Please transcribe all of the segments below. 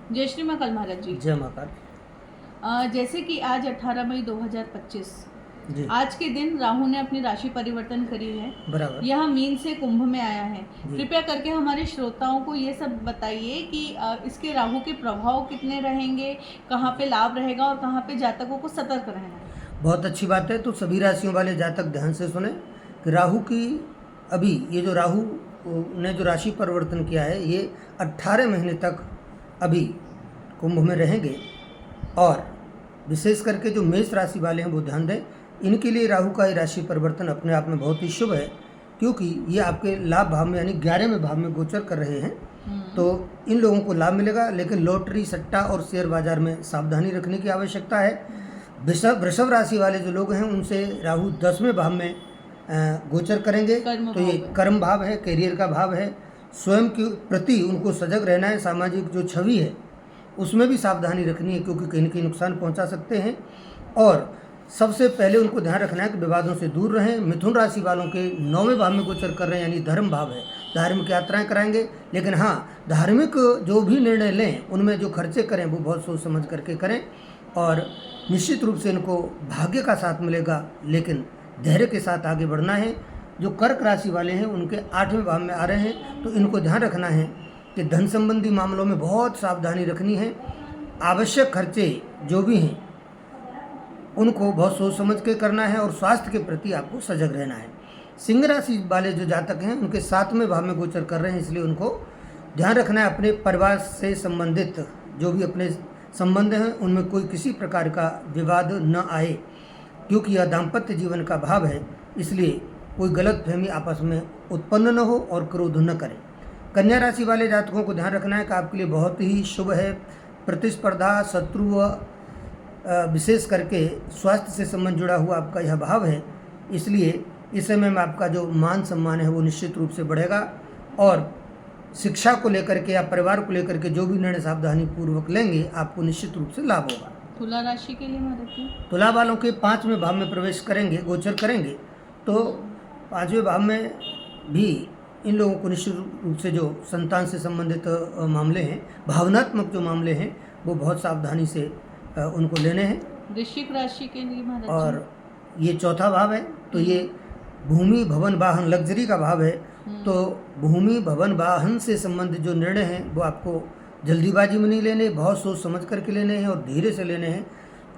जय श्री महाकाल महाराज जी। जय महाकाल। जैसे कि आज 18 मई 2025 जी। आज के दिन राहु ने अपनी राशि परिवर्तन करी है। बराबर। यह मीन से कुंभ में आया है। जी। कृपया करके हमारे श्रोताओं को ये सब बताइए कि इसके राहु के प्रभाव कितने रहेंगे, कहाँ पे लाभ रहेगा और कहाँ पे जातकों को सतर्क रहना है। बहुत अच्छी बात है। तो सभी राशियों वाले जातक ध्यान से सुने कि राहु की अभी ये जो राहु ने जो राशि परिवर्तन किया है ये 18 महीने तक अभी कुंभ में रहेंगे। और विशेष करके जो मेष राशि वाले हैं वो ध्यान दें, इनके लिए राहु का ये राशि परिवर्तन अपने आप में बहुत ही शुभ है, क्योंकि ये आपके लाभ भाव में यानी 11वें भाव में गोचर कर रहे हैं। तो इन लोगों को लाभ मिलेगा, लेकिन लॉटरी, सट्टा और शेयर बाजार में सावधानी रखने की आवश्यकता है। वृषभ राशि वाले जो लोग हैं उनसे राहु 10वें भाव में गोचर करेंगे। तो ये कर्म भाव है, करियर का भाव है। स्वयं के प्रति उनको सजग रहना है। सामाजिक जो छवि है उसमें भी सावधानी रखनी है, क्योंकि कहीं न कहीं नुकसान पहुंचा सकते हैं। और सबसे पहले उनको ध्यान रखना है कि विवादों से दूर रहें। मिथुन राशि वालों के 9वें भाव में गोचर कर रहे हैं, यानी धर्म भाव है। धार्मिक यात्राएं कराएंगे, लेकिन हाँ, धार्मिक जो भी निर्णय लें उनमें जो खर्चे करें वो बहुत सोच समझ करके करें। और निश्चित रूप से इनको भाग्य का साथ मिलेगा, लेकिन धैर्य के साथ आगे बढ़ना है। जो कर्क राशि वाले हैं उनके 8वें भाव में आ रहे हैं, तो इनको ध्यान रखना है कि धन संबंधी मामलों में बहुत सावधानी रखनी है। आवश्यक खर्चे जो भी हैं उनको बहुत सोच समझ के करना है, और स्वास्थ्य के प्रति आपको सजग रहना है। सिंह राशि वाले जो जातक हैं उनके 7वें भाव में गोचर कर रहे हैं, इसलिए उनको ध्यान रखना है अपने परिवार से संबंधित जो भी अपने संबंध हैं उनमें कोई किसी प्रकार का विवाद न आए, क्योंकि यह दाम्पत्य जीवन का भाव है। इसलिए कोई गलतफहमी आपस में उत्पन्न न हो और क्रोध न करें। कन्या राशि वाले जातकों को ध्यान रखना है कि आपके लिए बहुत ही शुभ है। प्रतिस्पर्धा, शत्रु व विशेष करके स्वास्थ्य से संबंध जुड़ा हुआ आपका यह भाव है, इसलिए इस समय में आपका जो मान सम्मान है वो निश्चित रूप से बढ़ेगा। और शिक्षा को लेकर के या परिवार को लेकर के जो भी निर्णय सावधानी पूर्वक लेंगे आपको निश्चित रूप से लाभ होगा। तुला राशि के लिए महाराज जी, तुला वालों के 5वें भाव में प्रवेश करेंगे, गोचर करेंगे, तो 5वें भाव में भी इन लोगों को निश्चित रूप से जो संतान से संबंधित मामले हैं, भावनात्मक जो मामले हैं वो बहुत सावधानी से उनको लेने हैं। वृश्चिक राशि के लिए महाराज जी, और ये 4था भाव है, तो ये भूमि, भवन, वाहन, लग्जरी का भाव है। तो भूमि, भवन, वाहन से संबंधित जो निर्णय हैं वो आपको जल्दीबाजी में नहीं लेने, बहुत सोच समझ करके लेने हैं और धीरे से लेने हैं,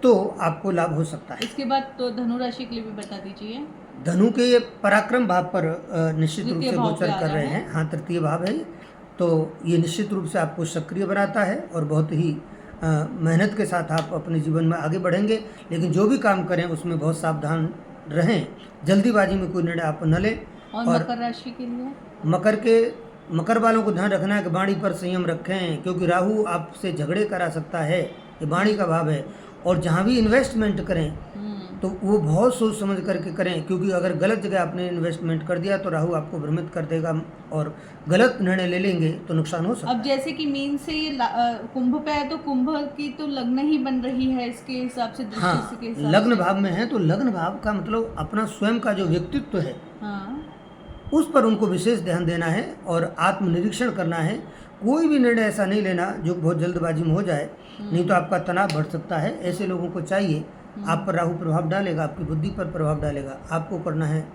तो आपको लाभ हो सकता है। इसके बाद तो धनु राशि के लिए भी बता दीजिए। धनु के ये पराक्रम भाव पर निश्चित रूप से गोचर कर रहे हैं। हाँ, 3य भाव है, तो ये निश्चित रूप से आपको सक्रिय बनाता है और बहुत ही मेहनत के साथ आप अपने जीवन में आगे बढ़ेंगे। लेकिन जो भी काम करें उसमें बहुत सावधान रहें, जल्दीबाजी में कोई निर्णय आप न लें। और मकर राशि के लिए, मकर वालों को ध्यान रखना है कि वाणी पर संयम रखें, क्योंकि राहु आपसे झगड़े करा सकता है। ये वाणी का भाव है। और जहाँ भी इन्वेस्टमेंट करें तो वो बहुत सोच समझ करके करें, क्योंकि अगर गलत जगह आपने इन्वेस्टमेंट कर दिया तो राहु आपको भ्रमित कर देगा और गलत निर्णय ले लेंगे तो नुकसान हो सकता है। अब जैसे कि मीन से ये कुंभ पे है, तो कुंभ की तो लग्न ही बन रही है इसके हिसाब से, दृष्टि हाँ, के हिसाब लग्न से। भाव में है, तो लग्न भाव का मतलब अपना स्वयं का जो व्यक्तित्व है हाँ, उस पर उनको विशेष ध्यान देना है और आत्मनिरीक्षण करना है। कोई भी निर्णय ऐसा नहीं लेना जो बहुत जल्दबाजी में हो जाए, नहीं तो आपका तनाव बढ़ सकता है। ऐसे लोगों को चाहिए, आप पर राहु प्रभाव डालेगा, आपकी बुद्धि पर प्रभाव डालेगा। आपको करना है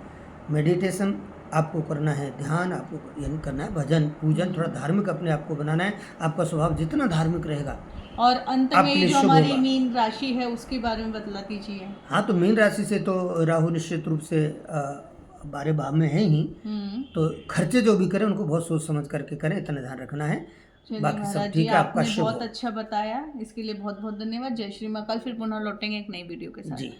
मेडिटेशन, आपको करना है ध्यान, आपको यानी करना है भजन पूजन, थोड़ा धार्मिक अपने आप को बनाना है। आपका स्वभाव जितना धार्मिक रहेगा। और अंत में जो हमारी मीन राशि है उसके बारे में बतला दीजिए। हाँ, तो मीन राशि से तो राहु निश्चित रूप से 12 भाव में है ही, तो खर्चे जो भी करें उनको बहुत सोच समझ करके करें, इतना ध्यान रखना है। बाकी सब ठीक है। आपका शुभ हो। बहुत अच्छा बताया, इसके लिए बहुत बहुत धन्यवाद। जय श्री महाकाल। फिर पुनः लौटेंगे एक नई वीडियो के साथ। जी।